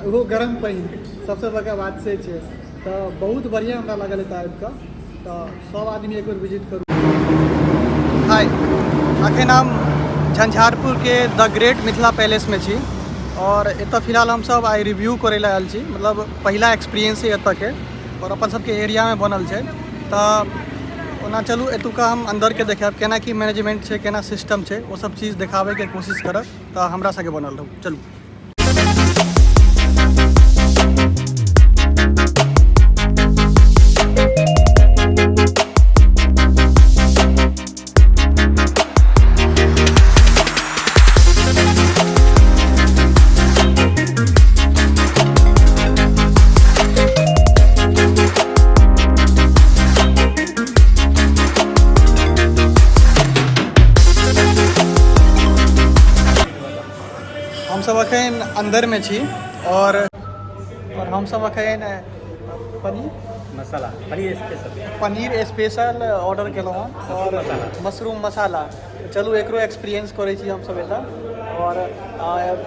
वो गरम पानी सबसे बड़का बात से छै। तो बहुत बढ़िया हमरा लगल है आबि कऽ, तो सब आदमी एक बार विजिट करू। हाय, अखन हम झंझारपुर के द ग्रेट मिथिला पैलेस में छी और एतऽ फिलहाल हम सब आई रिव्यू करे ला आयल छी, मतलब पहला एक्सपीरियंस है एतऽ के और अपन सबके एरिया में बनल छै। तो ओना चलू एतुका हम अंदर के देखाब केना की मैनेजमेंट छै, केना सिस्टम छै, वो सब चीज़ देखाबे के कोशिश करब। तो हमरा सबके बनल रहू, चलू। हम सब अखन अंदर में छी और हम सब अखन पनीर स्पेशल ऑर्डर केलहुँ हँ और मशरूम मसाला। चलू एकरो एक्सपीरियंस करै छी हम सब एतऽ और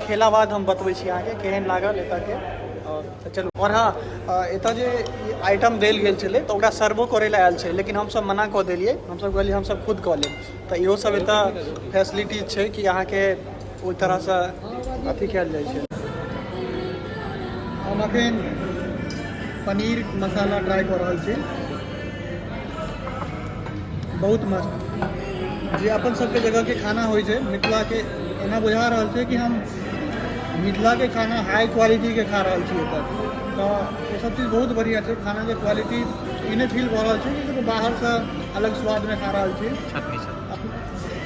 खेला बाद हम बतबै छी अहाँके केहन लागल एतऽ के। और चलू, और हाँ एतऽ जे आइटम देल गेल छलै तऽ ओकरा सर्वो करै लए आयल छै, लेकिन हमसब मना कऽ देलियै। हमसब कहलियै हमसब खुद कऽ लेब। तऽ इहो सब एतऽ फैसिलिटीज छै कि अहाँके ओहि तरहसँ अथी कयल जाइ छै। हम अखन पनीर मसाला ट्राई कऽ रहल छी, बहुत मस्त। जे अपन सबके जगह के खाना होइ छै मिथिला के, एना बुझा रहल छै कि हम मिथिला के खाना हाई क्वालिटी के खा रहल छी एतऽ। तो ये सब चीज़ बहुत बढ़िया छै, खाना के क्वालिटी इन्हें फील भऽ रहल छै कि बाहर से अलग स्वाद में खा रहल छी।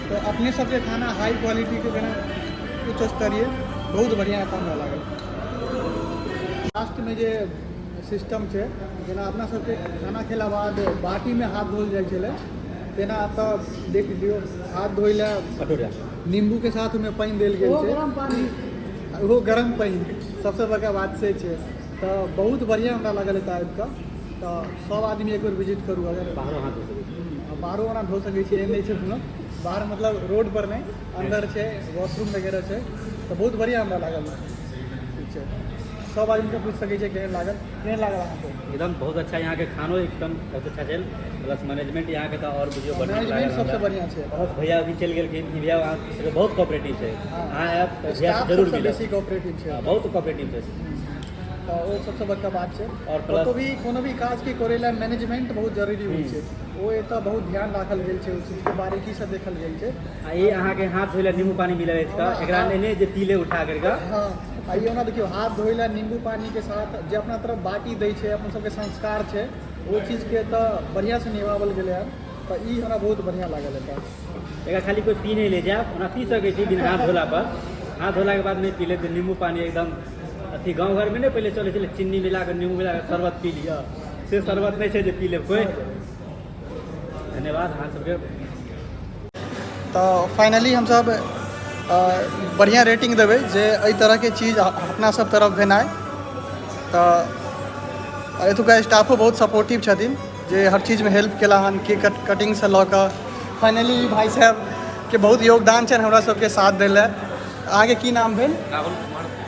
तो अपने सबके खाना हाई क्वालिटी के जेना उच्च स्तरीय बहुत बढ़िया हमरा लागल। लास्ट में जे सिस्टम छै, जेना अपना सबके खाना खेला बाद बाटी में हाथ धोल जाइ छलै, तेना एतऽ देख लियौ हाथ धोइ लए नींबू के साथ में पानी देल गेल छै। वो गरम पानी सबसे बड़का बात से छै। तो बहुत बढ़िया हमरा लगल एतऽ आबि कऽ। तो सब आदमी एक बार विजिट करू। अगर बाहरो ओना धो सकै छी, एहन नहि छै कोनो बाहर, मतलब रोड पर नहीं, अंदर छै, वॉशरूम वगैरह छै। तो बहुत बढ़िया हमरा लागल। ठीक छै, सब आदमी से पूछ सकै छै केहन लागल अहाँके। एकदम बहुत अच्छा, यहाँ के खानो एकदम बहुत अच्छा चल, प्लस मैनेजमेंट यहाँ के और वीडियो मैनेजमेंट सबसे बढ़िया छै। बहुत भैया अभी चल गेल भैया वहाँ बहुत कोऑपरेटिव छै। हाँ ऐप भैया जरूर मिले, बेसी कोऑपरेटिव छै, बहुत कोऑपरेटिव छै। तो वो सबसे बड़का बात छै। और प्लस कोनो भी काज के करे ला मैनेजमेंट बहुत जरूरी होइ छै। वो एतऽ बहुत ध्यान राखल गेल छै, उस चीज के बारीकी से देखल गेल छै। ये अहाँ के हाथ धोइला नींबू पानी मिले इसका, एकरा ने जे पीले उठा करके। हाँ, आइए ना देखियो हाथ धोइला नींबू पानी के साथ जे अपना तरफ बाटी दै छै, अपन सबके संस्कार छै, वो चीज के तो बढ़िया से निभावल गेलै है। तो ई हमरा बहुत बढ़िया लागल है। एकरा खाली कोई पी नहीं ले जाए, ओना पी सकै छी बिना हाथ धोला पर। हाथ धोला के बाद नहीं पी ले तो नींबू पानी एकदम अथी गाँव घर में नहीं पहले चले चले चीनी मिला कर नींबू मिला कर शरबत पी लिया, से शरबत नहीं है जो पी ले कोई। धन्यवाद हाँ सबके। तो फाइनली हम सब बढ़िया रेटिंग देवे जे एहि तरह के चीज़ अपना सब तरफ भेनाइ। तो एतुका स्टाफो बहुत सपोर्टिव छथिन, जे हर चीज़ में हेल्प केला हन, केक कटिंग से लऽ कऽ। फाइनली भाई साहब के बहुत योगदान छनि हमरा सबके साथ देले। अहाँके की नाम भेल?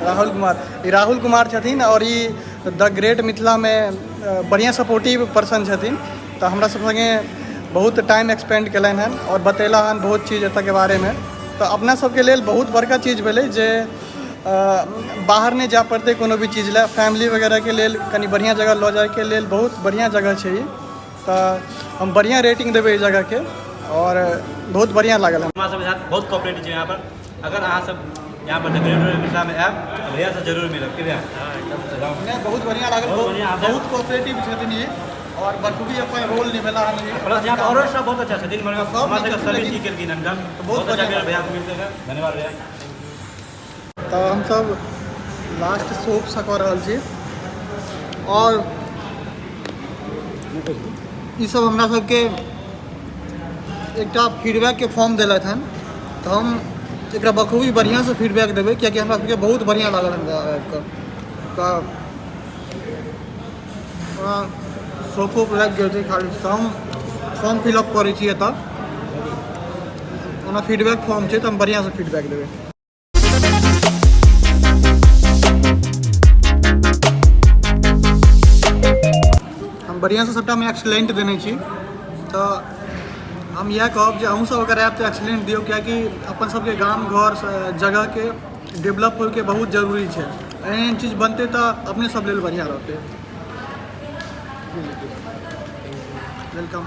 राहुल कुमार। राहुल कुमार छथिन और ई द ग्रेट मिथिला में बढ़िया सपोर्टिव पर्सन छथिन। तो हमरा सब संगे बहुत टाइम एक्सपेंड कलन हन और बतेला हन बहुत चीज़ एतऽ के बारे में। तो अपना सबके लेल बहुत बड़का चीज़ भेलै जे बाहर नहीं जा पड़ते कोनो भी चीज़ ला, फैमिली वगैरह के लेल कनी बढ़िया जगह लऽ जाए के लेल बहुत बढ़िया जगह छै ई। तो हम बढ़िया रेटिंग देबै इस जगह के और बहुत बढ़िया लागल। हमारा सब साथ बहुत कोऑपरेटिव है यहाँ पर। अगर अहाँ सब यहाँ पर मिथिला में ऐप भैया से जरूर मिलब कि भैया। बहुत बढ़िया लागल, बहुत कोऑपरेटिव छथिन ये और बखूबी अपन रोल निभेला हन। प्लस यहाँ पर और सब बहुत अच्छा छथिन, हमारे सर्विस ही केलखिन हन, बहुत अच्छा भैया को मिलते हैं। धन्यवाद भैया। तो हम सब लास्ट सोप से कऽ रहल छी और ई सब हमरा सबके एकटा फीडबैक के फॉर्म देलथि हन। तो हम एकरा बखूबी बढ़िया से फीडबैक देबै, कियाकि हमरा सबके बहुत बढ़िया लागल हमरा सोपो लागि गेल छै खाली। तो हम फॉर्म फिलअप करै छी एतऽ, ओना फीडबैक फॉर्म छै, तो हम बढ़िया से फीडबैक देबै। बढ़िया से सबटा में एक्सलेंट देने छी तो हम यह कहब जे अहूँ सब अगर आयब तो एक्सलेंट दियो, कियाकि अपन सबके गाम घर जगह के डेवलप होय के बहुत जरूरी है। एहन चीज बनते तो अपने सब लेल बढ़िया रहते। वेलकम।